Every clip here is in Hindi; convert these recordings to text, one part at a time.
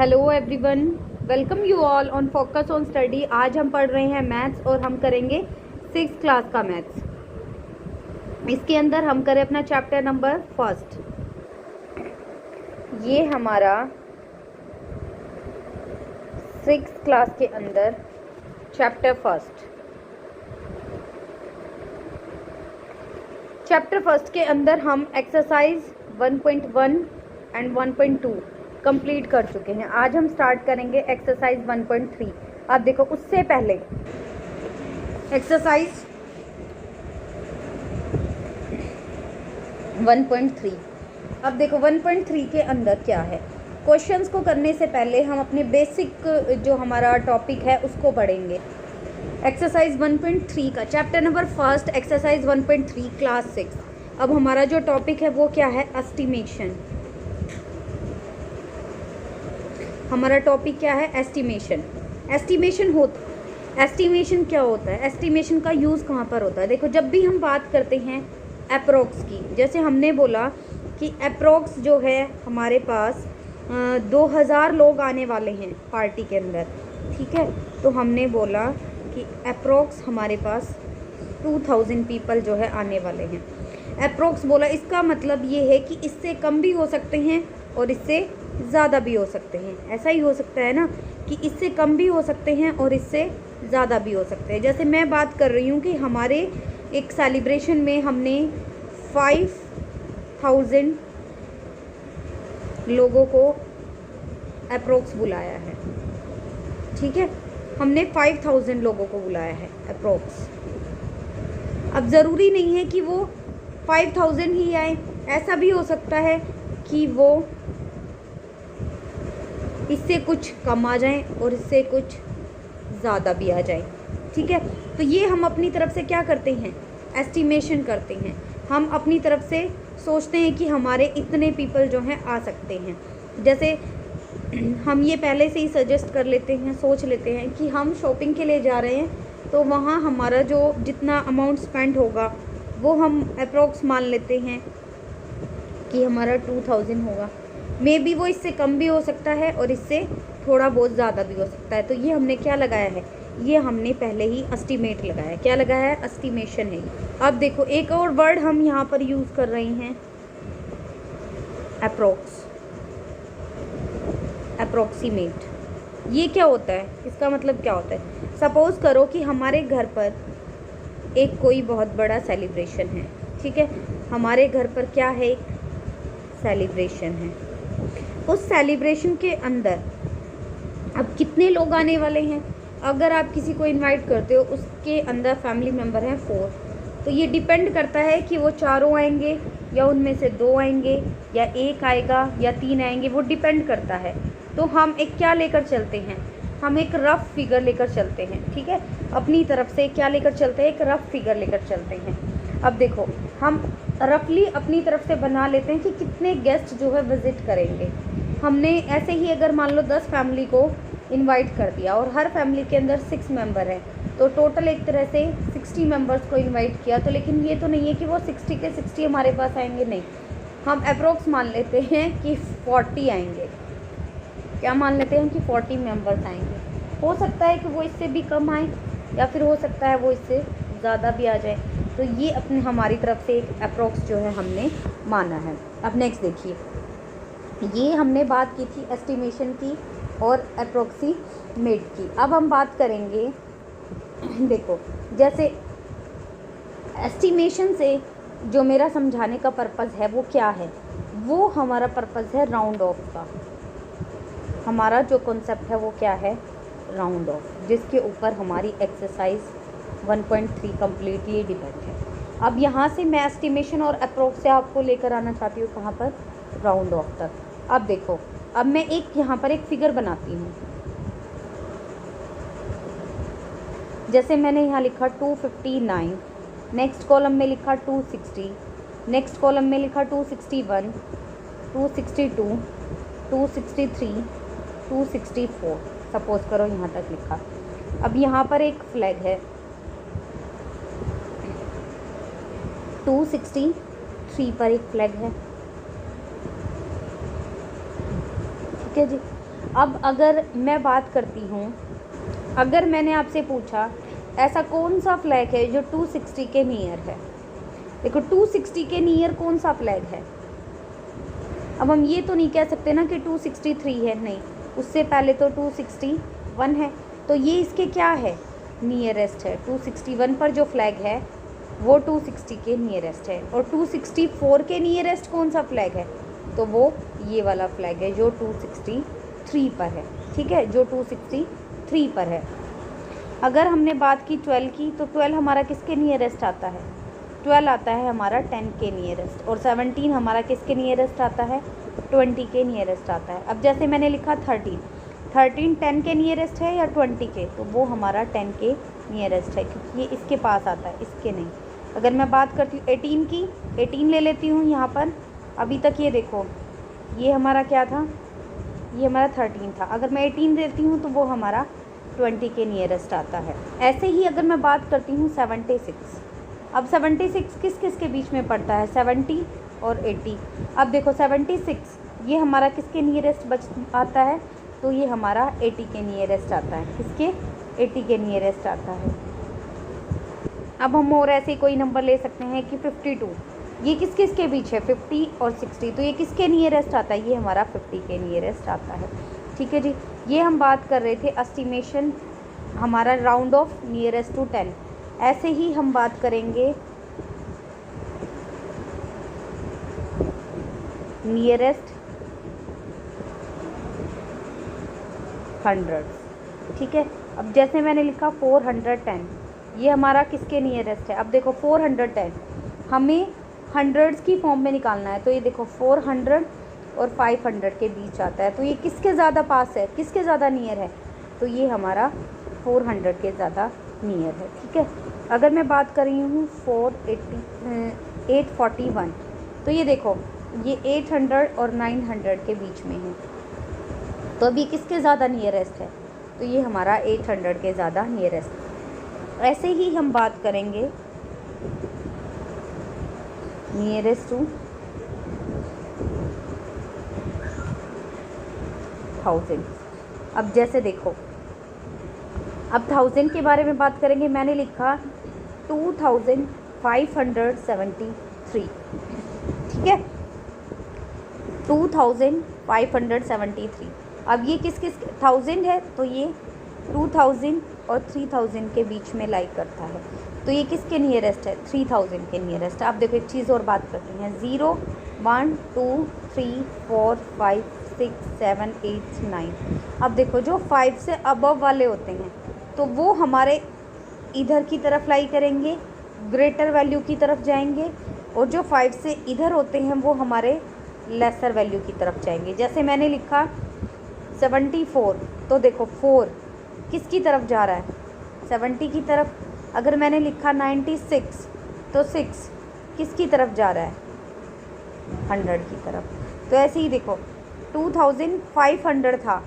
Hello everyone, welcome you all on focus on study. आज हम पढ़ रहे हैं मैथ्स और हम करेंगे 6th क्लास का मैथ्स। इसके अंदर हम करें अपना चैप्टर नंबर फर्स्ट। ये हमारा 6th क्लास के अंदर चैप्टर फर्स्ट के अंदर हम एक्सरसाइज 1.1 एंड 1.2 कंप्लीट कर चुके हैं। आज हम स्टार्ट करेंगे एक्सरसाइज 1.3। अब देखो, उससे पहले एक्सरसाइज 1.3। अब देखो 1.3 के अंदर क्या है। क्वेश्चंस को करने से पहले हम अपने बेसिक जो हमारा टॉपिक है उसको पढ़ेंगे। एक्सरसाइज 1.3 का chapter number first, exercise 1.3 class 6। अब हमारा जो टॉपिक है वो क्या है? एस्टिमेशन। हमारा टॉपिक क्या है? एस्टिमेशन। एस्टिमेशन क्या होता है? एस्टिमेशन का यूज़ कहाँ पर होता है? देखो, जब भी हम बात करते हैं अप्रोक्स की, जैसे हमने बोला कि अप्रोक्स जो है हमारे पास 2000 लोग आने वाले हैं पार्टी के अंदर, ठीक है। तो हमने बोला कि अप्रोक्स हमारे पास 2000 पीपल जो है आने वाले हैं। अप्रोक्स बोला, इसका मतलब ये है कि इससे कम भी हो सकते हैं और इससे ज़्यादा भी हो सकते हैं। ऐसा ही हो सकता है ना कि इससे कम भी हो सकते हैं और इससे ज़्यादा भी हो सकते हैं। जैसे मैं बात कर रही हूँ कि हमारे एक सेलिब्रेशन में हमने 5000 लोगों को अप्रोक्स बुलाया है, ठीक है। हमने 5000 लोगों को बुलाया है अप्रोक्स। अब ज़रूरी नहीं है कि वो 5000 ही आए, ऐसा भी हो सकता है कि वो इससे कुछ कम आ जाएं और इससे कुछ ज़्यादा भी आ जाएं, ठीक है। तो ये हम अपनी तरफ से क्या करते हैं? एस्टिमेशन करते हैं। हम अपनी तरफ से सोचते हैं कि हमारे इतने पीपल जो हैं आ सकते हैं। जैसे हम ये पहले से ही सजेस्ट कर लेते हैं, सोच लेते हैं कि हम शॉपिंग के लिए जा रहे हैं, तो वहाँ हमारा जो जितना अमाउंट स्पेंड होगा वो हम अप्रोक्स मान लेते हैं कि हमारा 2000 होगा। मे बी वो इससे कम भी हो सकता है और इससे थोड़ा बहुत ज़्यादा भी हो सकता है। तो ये हमने क्या लगाया है? ये हमने पहले ही एस्टिमेट लगाया है। क्या लगाया है? एस्टिमेशन है। अब देखो, एक और वर्ड हम यहाँ पर यूज़ कर रहे हैं, अप्रोक्स, अप्रोक्सीमेट। ये क्या होता है? इसका मतलब क्या होता है? सपोज़ करो कि हमारे घर पर एक कोई बहुत बड़ा सेलिब्रेशन है, ठीक है। हमारे घर पर क्या है? एक सेलिब्रेशन है। उस सेलिब्रेशन के अंदर अब कितने लोग आने वाले हैं? अगर आप किसी को इनवाइट करते हो, उसके अंदर फैमिली मेम्बर हैं 4, तो ये डिपेंड करता है कि वो चारों आएंगे या उनमें से 2 आएंगे या 1 आएगा या 3 आएंगे, वो डिपेंड करता है। तो हम एक क्या लेकर चलते हैं? हम एक रफ़ फिगर लेकर चलते हैं, ठीक है। अपनी तरफ से क्या लेकर चलते हैं? एक रफ़ फिगर लेकर चलते हैं। अब देखो, हम रफली अपनी तरफ से बना लेते हैं कि कितने गेस्ट जो है विज़िट करेंगे। हमने ऐसे ही अगर मान लो 10 फैमिली को इनवाइट कर दिया और हर फैमिली के अंदर 6 मेंबर हैं, तो टोटल एक तरह से 60 मेंबर्स को इनवाइट किया। तो लेकिन ये तो नहीं है कि वो 60 के 60 हमारे पास आएंगे, नहीं। हम अप्रोक्स मान लेते हैं कि 40 आएंगे। क्या मान लेते हैं? कि 40 मेंबर्स आएंगे। हो सकता है कि वो इससे भी कम आए या फिर हो सकता है वो इससे ज़्यादा भी आ जाए। तो ये अपने हमारी तरफ से एक अप्रोक्स जो है हमने माना है। अब नेक्स्ट देखिए, ये हमने बात की थी एस्टिमेशन की और अप्रोक्सीमेट की। अब हम बात करेंगे, देखो, जैसे एस्टिमेशन से जो मेरा समझाने का पर्पज़ है वो क्या है? वो हमारा पर्पज़ है राउंड ऑफ का। हमारा जो कॉन्सेप्ट है वो क्या है? राउंड ऑफ, जिसके ऊपर हमारी एक्सरसाइज 1.3 कम्प्लीटली डिपेंड है। अब यहाँ से मैं एस्टिमेशन और अप्रोक्स से आपको लेकर आना चाहती हूँ कहाँ पर? राउंड ऑफ तक। अब देखो, अब मैं एक यहाँ पर एक फिगर बनाती हूँ। जैसे मैंने यहाँ लिखा 259, नेक्स्ट कॉलम में लिखा 260, नेक्स्ट कॉलम में लिखा 261, 262, 263, 264, सपोज करो यहाँ तक लिखा। अब यहाँ पर एक फ्लैग है, 263 पर एक फ्लैग है, ठीक है जी। अब अगर मैं बात करती हूँ, अगर मैंने आपसे पूछा ऐसा कौन सा फ्लैग है जो 260 के नियर है, देखो 260 के नियर कौन सा फ्लैग है। अब हम ये तो नहीं कह सकते ना कि 263 है, नहीं, उससे पहले तो 261 है, तो ये इसके क्या है, नियरेस्ट है। 261 पर जो फ्लैग है वो 260 के नियरेस्ट है। और 264 के नियरेस्ट कौन सा फ्लैग है, तो वो ये वाला फ्लैग है जो 263 पर है, ठीक है, जो 263 पर है। अगर हमने बात की 12 की, तो 12 हमारा किसके नियरेस्ट आता है, 12 आता है हमारा 10 के नियरेस्ट। और 17 हमारा किसके नियरेस्ट आता है, 20 के नियरेस्ट आता है। अब जैसे मैंने लिखा 13 10 के नियरेस्ट है या 20 के, तो वो हमारा 10 के नियरेस्ट है, क्योंकि ये इसके पास आता है, इसके नहीं। अगर मैं बात करती हूँ 18 की, 18 ले लेती हूँ यहाँ पर। अभी तक ये देखो, ये हमारा क्या था, ये हमारा 13 था। अगर मैं 18 देती हूँ तो वो हमारा 20 के नियरेस्ट आता है। ऐसे ही अगर मैं बात करती हूँ 76, अब 76 किस किस के बीच में पड़ता है, 70 और 80। अब देखो 76 ये हमारा किसके नियरेस्ट बच आता है, तो ये हमारा 80 के नियरेस्ट आता है, किसके, 80 के नियरेस्ट आता है। अब हम और ऐसे कोई नंबर ले सकते हैं कि 52, ये किस किस के बीच है, 50 और 60, तो ये किसके नियरेस्ट आता है, ये हमारा 50 के नियरेस्ट आता है, ठीक है जी। ये हम बात कर रहे थे एस्टिमेशन, हमारा राउंड ऑफ नियरेस्ट टू 10। ऐसे ही हम बात करेंगे नियरेस्ट 100, ठीक है। अब जैसे मैंने लिखा 410, ये हमारा किसके नियरेस्ट है। अब देखो 410 हमें हंड्रेड्स की फॉर्म में निकालना है, तो ये देखो 400 और 500 के बीच आता है, तो ये किसके ज़्यादा पास है, किसके ज़्यादा नियर है, तो ये हमारा 400 के ज़्यादा नियर है, ठीक है। अगर मैं बात कर रही हूँ 841, तो ये देखो ये 800 और 900 के बीच में है, तो अभी किसके ज़्यादा नियरेस्ट है, तो ये हमारा 800 के ज़्यादा नियरेस्ट। ऐसे ही हम बात करेंगे नियरेस्ट टू 1000। अब जैसे देखो, अब 1000 के बारे में बात करेंगे। मैंने लिखा 2573, ठीक है, 2573। अब ये किस किस 1000 है, तो ये 2000 और 3000 के बीच में लाई करता है, तो ये किसके नियरेस्ट है, 3000 के नियरेस्ट है। आप देखो एक चीज़ और बात करते हैं, 0 1 2 3 4 5 6 7 8 9। अब देखो जो 5 से अबव वाले होते हैं तो वो हमारे इधर की तरफ लाई करेंगे, ग्रेटर वैल्यू की तरफ जाएंगे, और जो 5 से इधर होते हैं वो हमारे लेसर वैल्यू की तरफ जाएंगे। जैसे मैंने लिखा 74, तो देखो 4 किसकी तरफ जा रहा है, 70 की तरफ। अगर मैंने लिखा 96, तो 6 किसकी तरफ जा रहा है, 100 की तरफ। तो ऐसे ही देखो 2500 था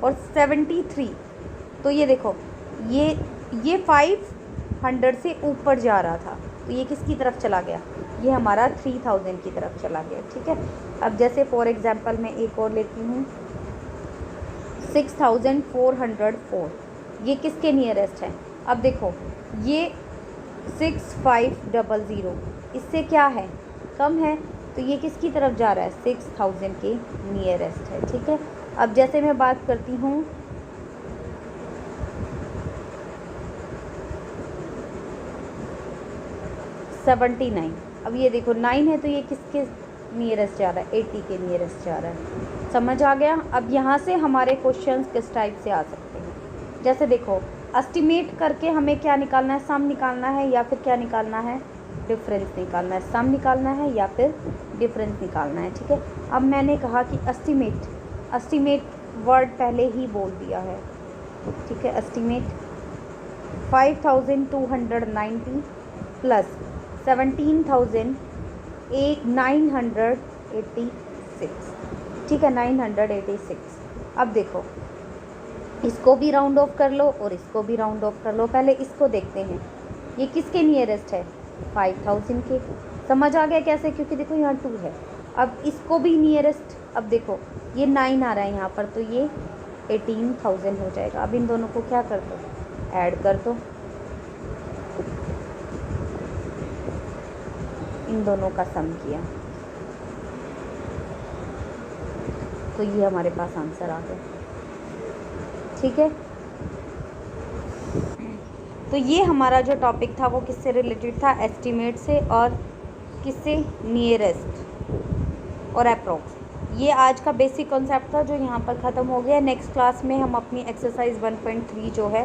और 73, तो ये देखो ये 500 से ऊपर जा रहा था, तो ये किसकी तरफ चला गया, ये हमारा 3000 की तरफ चला गया, ठीक है। अब जैसे फॉर एग्जांपल मैं एक और लेती हूँ 6404, ये किसके नियरेस्ट है। अब देखो ये 6500, इससे क्या है, कम है, तो ये किसकी तरफ जा रहा है, 6000 के नियरेस्ट है, ठीक है। अब जैसे मैं बात करती हूँ 79, अब ये देखो 9 है, तो ये किसके नियरेस्ट जा रहा है, 80 के नियरेस्ट जा रहा है। समझ आ गया। अब यहाँ से हमारे क्वेश्चंस किस टाइप से आ सकते हैं, जैसे देखो एस्टिमेट करके हमें क्या निकालना है, सम निकालना है या फिर क्या निकालना है, डिफरेंस निकालना है, सम निकालना है या फिर डिफरेंस निकालना है, ठीक है। अब मैंने कहा कि एस्टिमेट वर्ड पहले ही बोल दिया है, ठीक है। एस्टिमेट 5290 प्लस 17,986, ठीक है, 986। अब देखो इसको भी राउंड ऑफ कर लो और इसको भी राउंड ऑफ कर लो। पहले इसको देखते हैं, ये किसके नियरेस्ट है, 5000 के। समझ आ गया कैसे, क्योंकि देखो यहाँ 2 है। अब इसको भी नियरेस्ट, अब देखो ये 9 आ रहा है यहाँ पर, तो ये 18,000 हो जाएगा। अब इन दोनों को क्या कर दो, ऐड कर दो, इन दोनों का सम किया तो ये हमारे पास आंसर आ गया। ठीक है, तो ये हमारा जो टॉपिक था वो किससे रिलेटेड था, एस्टीमेट से, और किससे, नियरेस्ट और अप्रॉक्स। ये आज का बेसिक कॉन्सेप्ट था जो यहाँ पर ख़त्म हो गया। नेक्स्ट क्लास में हम अपनी एक्सरसाइज 1.3 जो है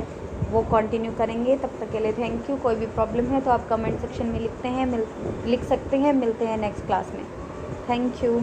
वो कंटिन्यू करेंगे। तब तक के लिए थैंक यू। कोई भी प्रॉब्लम है तो आप कमेंट सेक्शन में लिख सकते हैं। मिलते हैं नेक्स्ट क्लास में। Thank you.